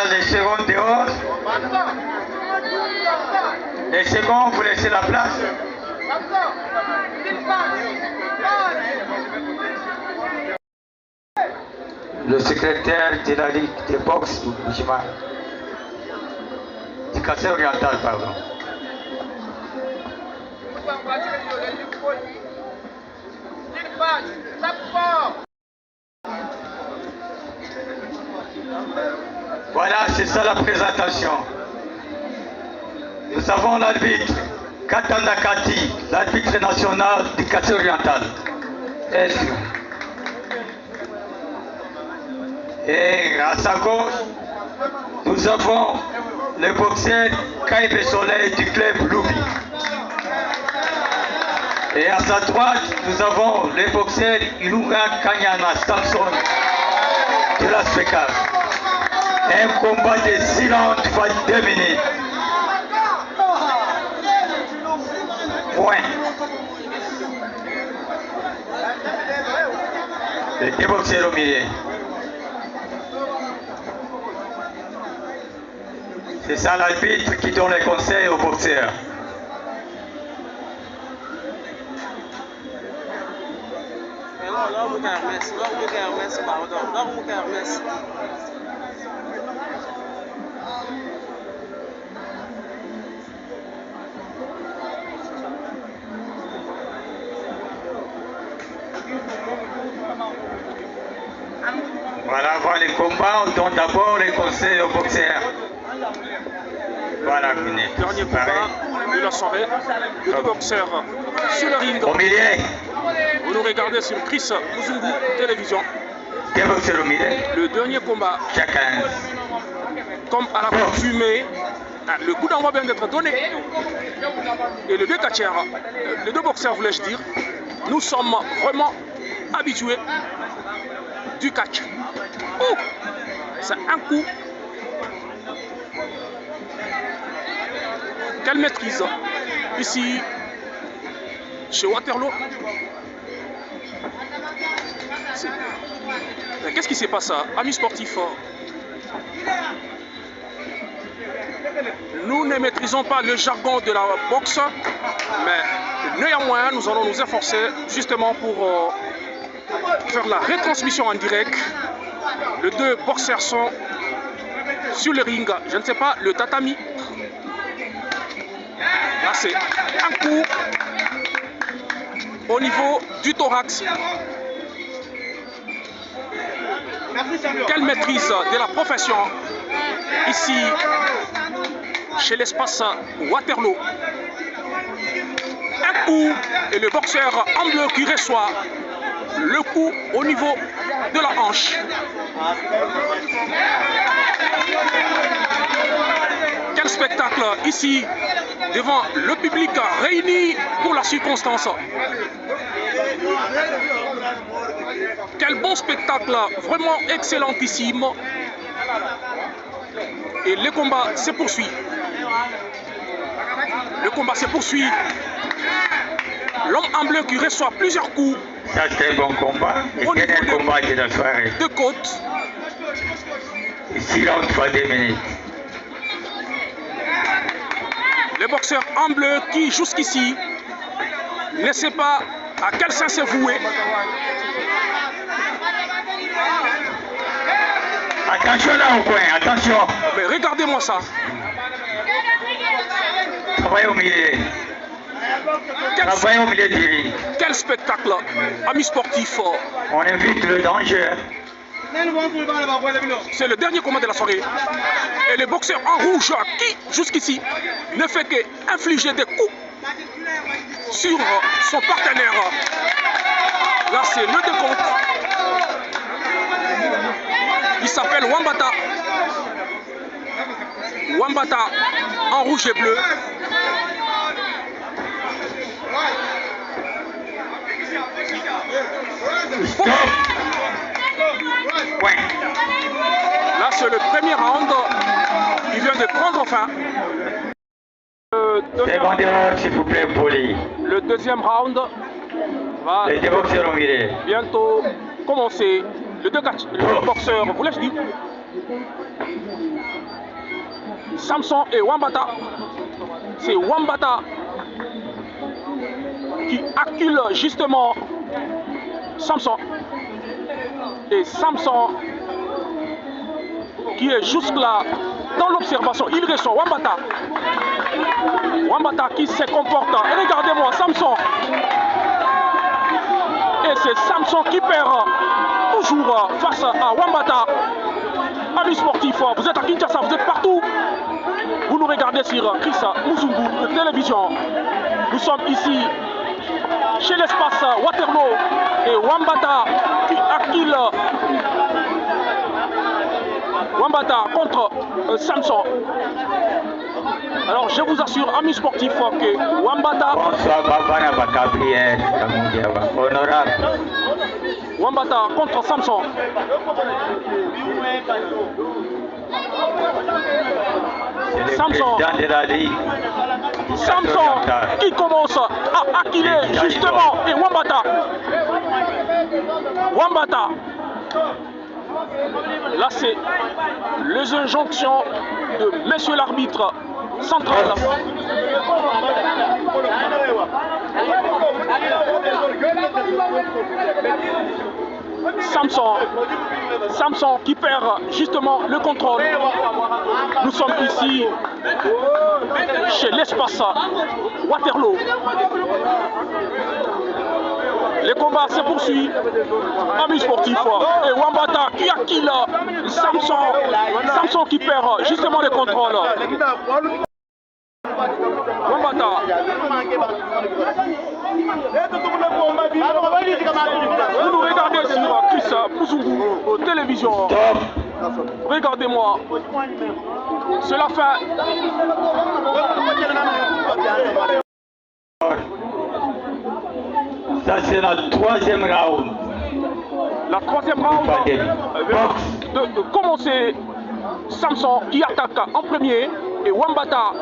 Voilà les secondes dehors. Les secondes, vous laissez la place. Le secrétaire de la Ligue de boxe du Kassai oriental, pardon. Voilà, c'est ça la présentation. Nous avons l'arbitre Katanda Kati, l'arbitre national du Kassai oriental. Et à sa gauche, nous avons le boxeur Kaïbe Soleil du club Loubi. Et à sa droite, nous avons le boxeur Ilunga Kanyana Samson de la SPECAF. Un combat de 6 rounds fois 2 minutes. Point. Les deux boxeurs au milieu. C'est ça l'arbitre qui donne les conseils aux boxeurs. Voilà, avant les combats, on donne d'abord les conseils aux boxeurs. Voilà, dernier combat de la soirée, les deux boxeurs sur le ring. Au milieu. Vous nous regardez sur Chris Muzungu Télévision. Deux boxeurs au milieu. Le dernier combat. Chacun. Comme à la fumée, le coup d'envoi vient d'être donné. Et les deux catcheurs, les deux boxeurs voulais-je dire, nous sommes vraiment habitués du catch. Oh, c'est un coup. Quelle maîtrise ici chez Waterloo. Qu'est-ce qui se passe, amis sportifs? Nous ne maîtrisons pas le jargon de la boxe, mais néanmoins nous allons nous efforcer justement pour faire la retransmission en direct. Les deux boxeurs sont sur le ring, je ne sais pas, le tatami. Là c'est un coup au niveau du thorax. Quelle maîtrise de la profession ici chez l'espace Waterloo. Un coup et le boxeur en bleu qui reçoit le coup au niveau de la hanche. Quel spectacle ici devant le public réuni pour la circonstance. Quel bon spectacle, vraiment excellentissime. Et le combat se poursuit. Le combat se poursuit. L'homme en bleu qui reçoit plusieurs coups. Ça c'est un bon combat. Au niveau un combat de la soirée. De côte. Ici, là, on fait 2 minutes. Le boxeur en bleu qui jusqu'ici ne sait pas à quel sens se vouer. Attention là au coin, attention. Mais regardez-moi ça. Travaillez au milieu. Travaillez au milieu du ring. Quel spectacle, amis sportifs. On évite le danger. C'est le dernier combat de la soirée. Et le boxeur en rouge qui, jusqu'ici, ne fait qu'infliger des coups sur son partenaire. Là, c'est le décompte. Il s'appelle Wambata. Wambata en rouge et bleu. Stop. Ouais. Là, c'est le premier round. Il vient de prendre fin. S'il vous plaît, poli. Le deuxième round va Les deux boxeurs au milieu. bientôt commencer. Les deux boxeurs, voulais-je dire, Samson et Wambata. C'est Wambata qui accule justement Samson. Et Samson qui est juste là dans l'observation. Il reçoit Wambata. Wambata qui se comporte. Et regardez-moi, Samson. Et c'est Samson qui perd toujours face à Wambata. Amis sportifs, vous êtes à Kinshasa, vous êtes partout. Vous nous regardez sur Chris Muzungu de télévision. Nous sommes ici chez l'espace Waterloo et Wambata qui accule Wambata contre Samson. Alors je vous assure, amis sportifs, que Wambata. Bonsoir, Bavana Bakabriel, honorable. Wambata contre Samson. Samson. Samson qui commence à acculer justement et Wambata. Wambata. Là c'est les injonctions de monsieur l'arbitre central. Samson qui perd justement le contrôle. Nous sommes ici chez l'espace Waterloo. Les combats se poursuivent. Amis sportifs. Et Wambata qui acquille Samson qui perd justement le contrôle. Wambata. Vous nous regardez sur Chris Muzungu aux télévisions. Regardez-moi. C'est la fin. Ça c'est la troisième round. La troisième round de commencer. Samson qui attaque en premier et Wambata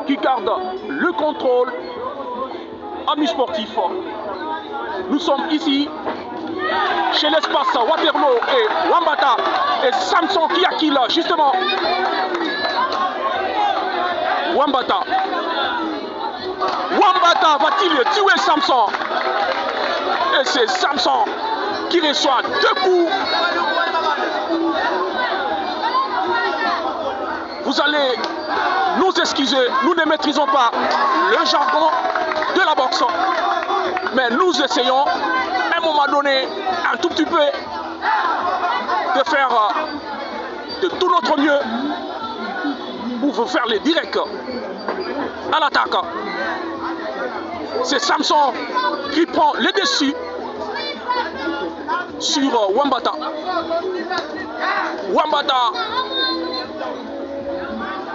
qui garde le contrôle. Amis sportifs, nous sommes ici chez l'espace Waterloo et Wambata et Samson qui acquille justement Wambata. Wambata va-t-il tuer Samson? Et c'est Samson qui reçoit 2 coups. Vous allez nous excuser, nous ne maîtrisons pas le jargon de la boxe, mais nous essayons à un moment donné un tout petit peu de faire de tout notre mieux pour vous faire les directs à l'attaque. C'est Samson qui prend le dessus sur Wambata. Wambata,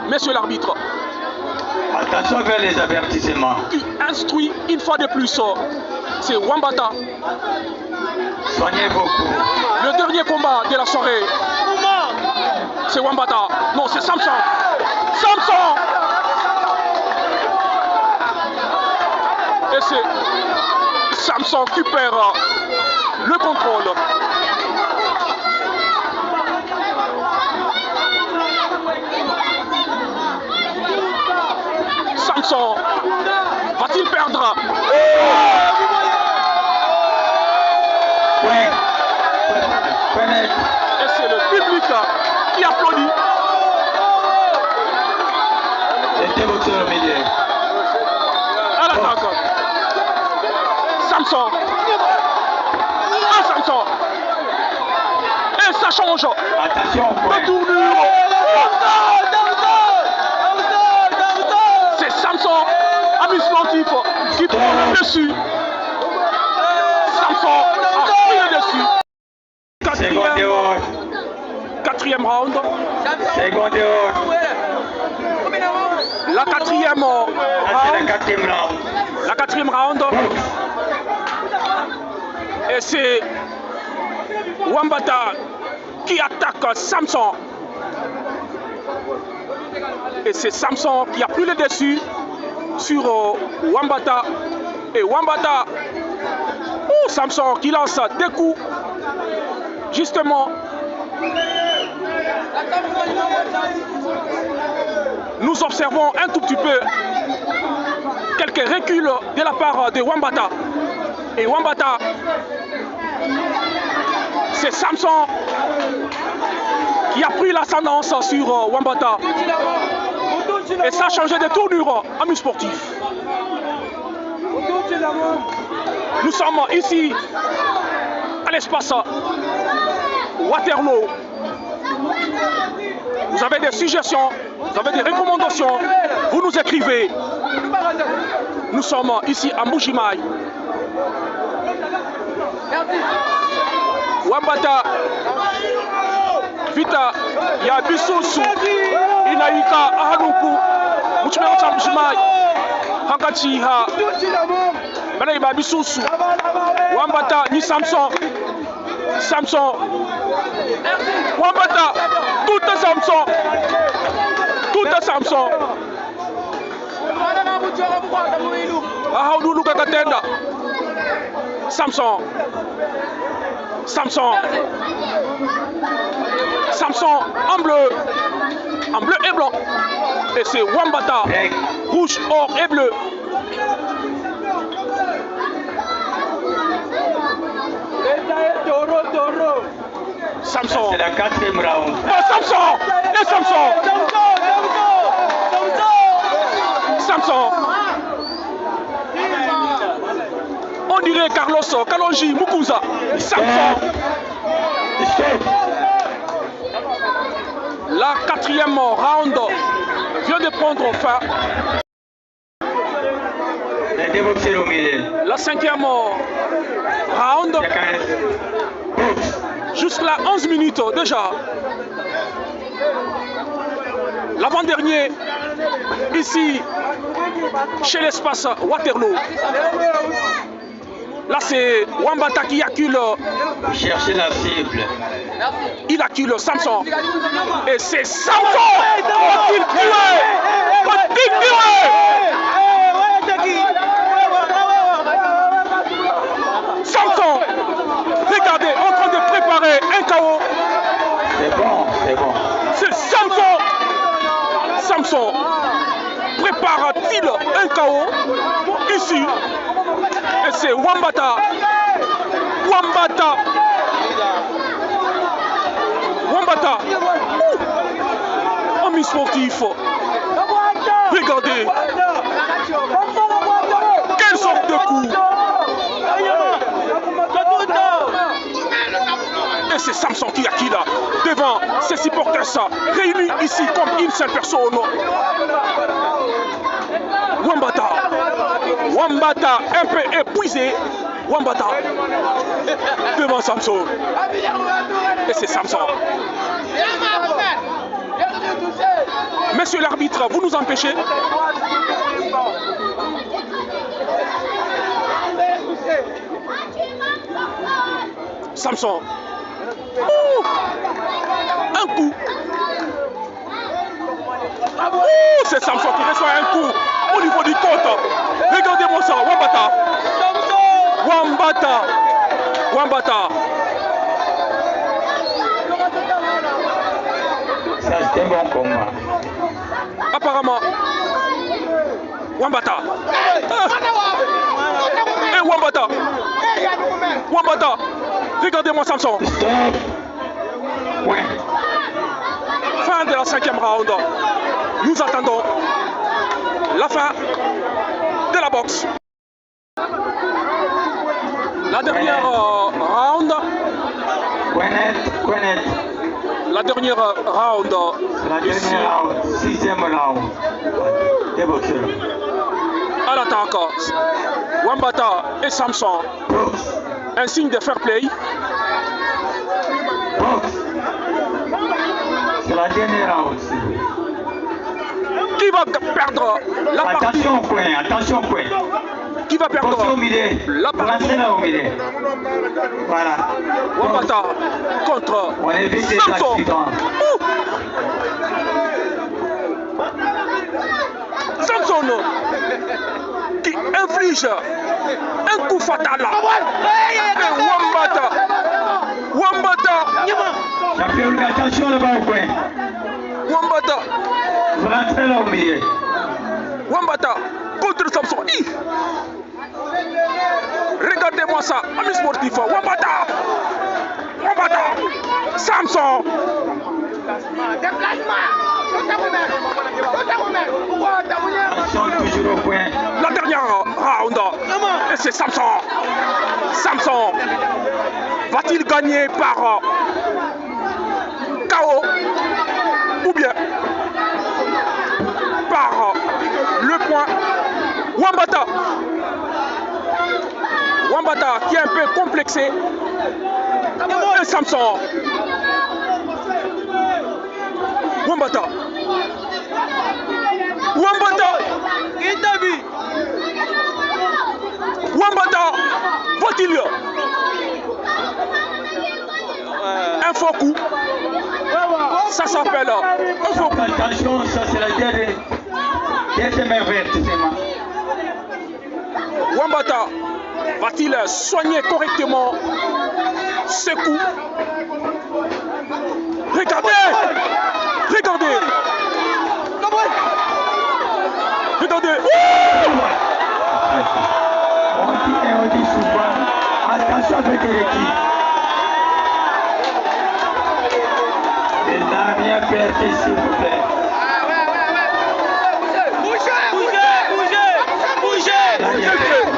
monsieur l'arbitre, attention vers les avertissements. Qui instruit une fois de plus, c'est Wambata. Soignez beaucoup. Le dernier combat de la soirée, c'est Wambata. Non, c'est Samson. Samson. Et c'est Samson qui perd le contrôle. Samson va-t-il perdre? Oui. Et c'est le public qui applaudit. C'était votre milieu. À l'attaque. Samson. Ah, Samson. Et ça change. Attention. De tournure. C'est Samson, ami sportif, qui prend le dessus. Samson a pris le dessus. Quatrième round. Seconde haute. La quatrième round. C'est la quatrième round. La quatrième round. Et c'est Wambata qui attaque Samson. Et c'est Samson qui a pris le dessus sur Wambata. Et Wambata, Samson qui lance des coups justement Nous observons un tout petit peu quelques reculs de la part de Wambata. Et Wambata, c'est Samson qui a pris l'ascendance sur Wambata. Et ça a changé de tournure en milieu sportif. Nous sommes ici à l'espace Waterloo. Vous avez des suggestions, vous avez des recommandations, vous nous écrivez. Nous sommes ici à Mbujimayi. Wambata vita ya bisusu inaika ahanuku muchimero cha Mbujimayi hangachiha bana iba bisusu. Wambata ni Samson. Samson Wambata tout est Samson. Tout est Samson. Ahaudulu kakatenda. Samson. Samson. Samson en bleu et blanc. Et c'est Wambata, rouge, or et bleu. Samson. C'est la 4e round. Samson. Et Samson. Samson. On dirait Carlos Kalonji Mukuza. Samson. La 4e round vient de prendre fin. La 5e round. Jusqu'à 11 minutes déjà. L'avant-dernier, ici, chez l'espace Waterloo. Là, c'est Wambata qui accule. Cherchez la cible. Il accule Samson. Et c'est Samson. Faut-il tuer? Faut-il tuer? Samson. Regardez, en train de préparer un KO. C'est bon, c'est bon. C'est Samson. Samson. Prépare-t-il un KO ici? Et c'est Wambata. Wambata. Wambata. Un mi sportif. Regardez. Quelle sorte de coup. Et c'est Samson qui a qui là, devant ses supporters réunis ici comme une seule personne. Wambata. Wambata un peu épuisé. Wambata devant Samson. Et c'est Samson. Monsieur l'arbitre, vous nous empêchez? Samson. Ouh, un coup. C'est Samson qui reçoit un coup au niveau du côte. Regardez-moi ça, Wambata. Wambata. Wambata. Ça c'était un bon combat. Apparemment. Wambata. Et Wambata. Wambata. Regardez-moi Samson. Stop. Ouais. Fin de la 5e round. Nous attendons la fin de la boxe. La dernière round. La dernière round. La dernière round. 6e round. Des boxeurs. À l'attaque. Wambata et Samson. Un signe de fair play. C'est la dernière round. Qui va perdre la partie? Attention coin, attention coin. Qui va perdre la partie? Voilà. Wambata contre On évite les Samson. accidents. Samson qui inflige un coup fatal. Et Wambata. Wambata. Champion Attention le bas au coin. Wambata. Vous rentrez là au milieu. Wambata contre Samson. Regardez-moi ça, amis sportifs. Wambata. Wambata. Samson. Attention toujours au coin. La dernière round. Et c'est Samson. Samson. Va-t-il gagner par KO ou bien par le point? Wambata. Wambata qui est un peu complexé. Et Samson. Wambata. Wambata. Wambata. Va-t-il un faux coup? Ça s'appelle un faux coup. Attention, ça c'est la deuxième main verte, c'est moi. Wambata va-t-il soigner correctement ce coup? Regardez! Regardez! Regardez! On dit souvent, attention avec l'équipe. Il n'a rien perdu, s'il vous plaît.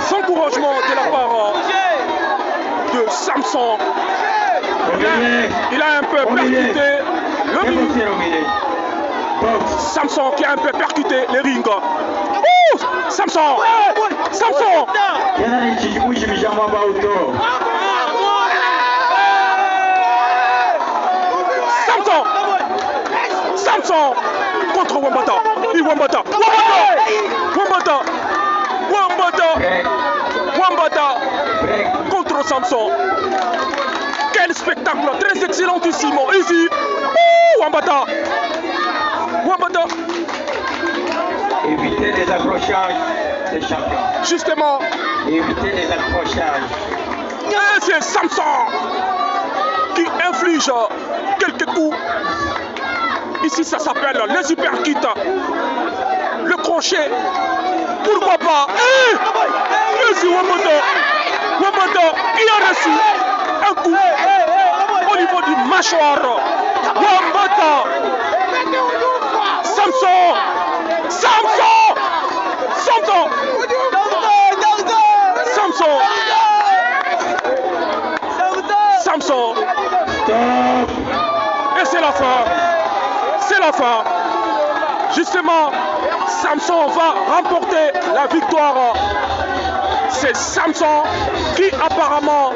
Sans encouragement de la part de Samson. Il a un peu percuté le ring. Samson qui a un peu percuté le ring. Samson! Samson! Samson! Samson contre Wambata. Wambata! Wambata! Wambata! Wambata contre Samson. Quel spectacle très excellentissimo ici. Wambata! Wambata! Évitez les accrochages des champions. Justement. Évitez les accrochages. Et c'est Samson qui inflige quelques coups. Ici, ça s'appelle les hyperkits. Le crochet. Pourquoi pas? Ici, Wambata. Wambata qui a reçu un coup au niveau du mâchoire. Wambata. Samson. Samson. Samson. Samson. Samson. Et c'est la fin. C'est la fin. Justement, Samson va remporter la victoire. C'est Samson qui apparemment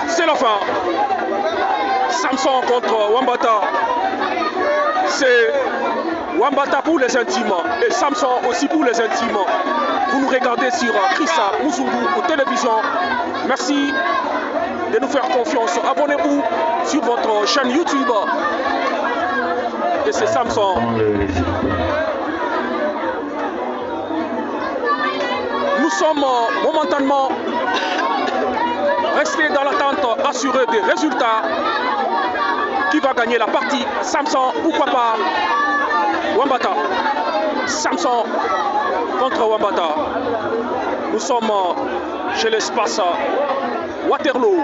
c'est la fin. Samson contre Wambata. C'est Wambata pour les intimes et Samson aussi pour les intimes. Vous nous regardez sur Chrisa Mouzoulou ou télévision. Merci de nous faire confiance. Abonnez-vous sur votre chaîne YouTube. Et c'est Samson. Nous sommes momentanément restés dans l'attente assurée des résultats. Qui va gagner la partie? Samson, pourquoi pas Wambata. Samson contre Wambata. Nous sommes chez l'espace Waterloo.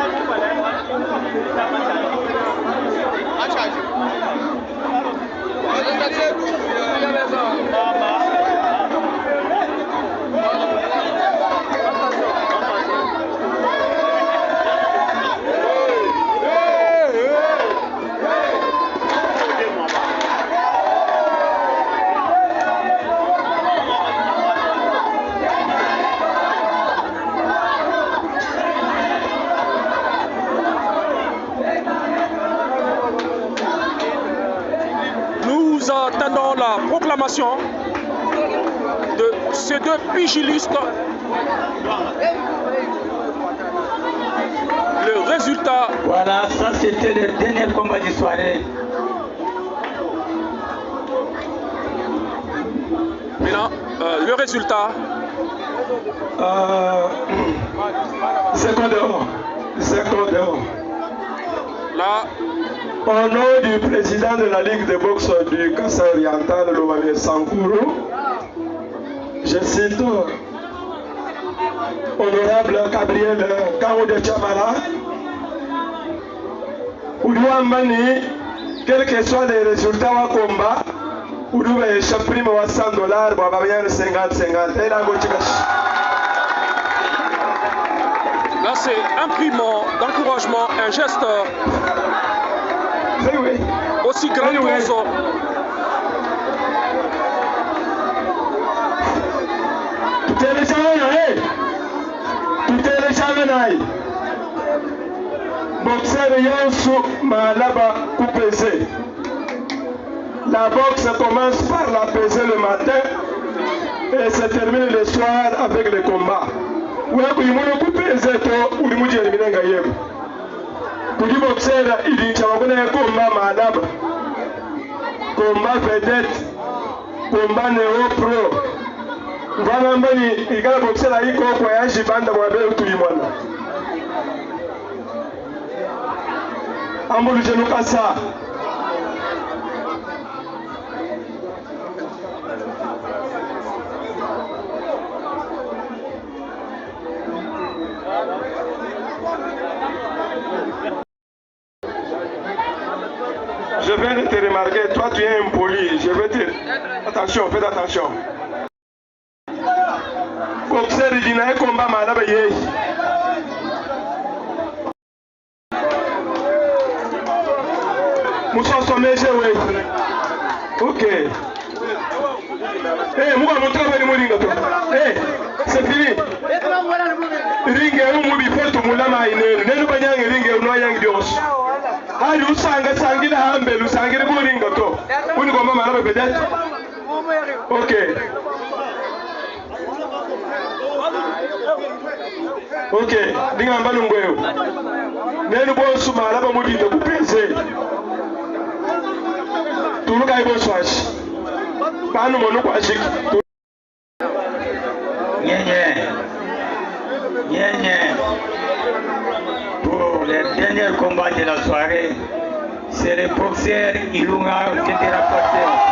Nous attendons la proclamation de ces deux pugilistes. Le résultat. Voilà, ça c'était le dernier combat du soirée. Le résultat? Secondaire. Là. Au nom du président de la Ligue de boxe du Kassai oriental, Lomami Sankourou, je cite honorable Gabriel Kaoude Chamala, Oudouamani, quels que soient les résultats au combat, Oudou est prime à $100, Babayan 50-50. Là, c'est un primo d'encouragement, un geste aussi grandiose. Boxeur Yansu Malaba Koupese. La boxe commence par la peser le matin et se termine le soir avec le combat. Oui, il y a un Koupese ou il y a un Kudi boxeur il y a un combat Malaba. Combat vedette, combat néo-pro. Vanambani, il y a un boxeur qui a un voyage banda mwabe tout le monde. Amboulou Kassa. Je viens de te remarquer, toi tu es impoli, je vais te... Attention, faites attention. Boxeur il y a un combat malade. Moussa Sommeje, oui. Ok. Eh, moi, mon travail est mouringa. Eh, c'est fini. Ringue est un moubi pour tout le monde. Nenu banyang ringue est un noyang dios. Aïe, usanga sangila hambe, usangila mouringa to. Uni gomba malaba peut-être. Ok. Ok, dinga mbalo ngweo. Nenu bosu malaba moubi de couper. Tout le monde est pas nous mon Pour le dernier combat de la soirée, c'est le boxeur Ilunga qui était rapporté.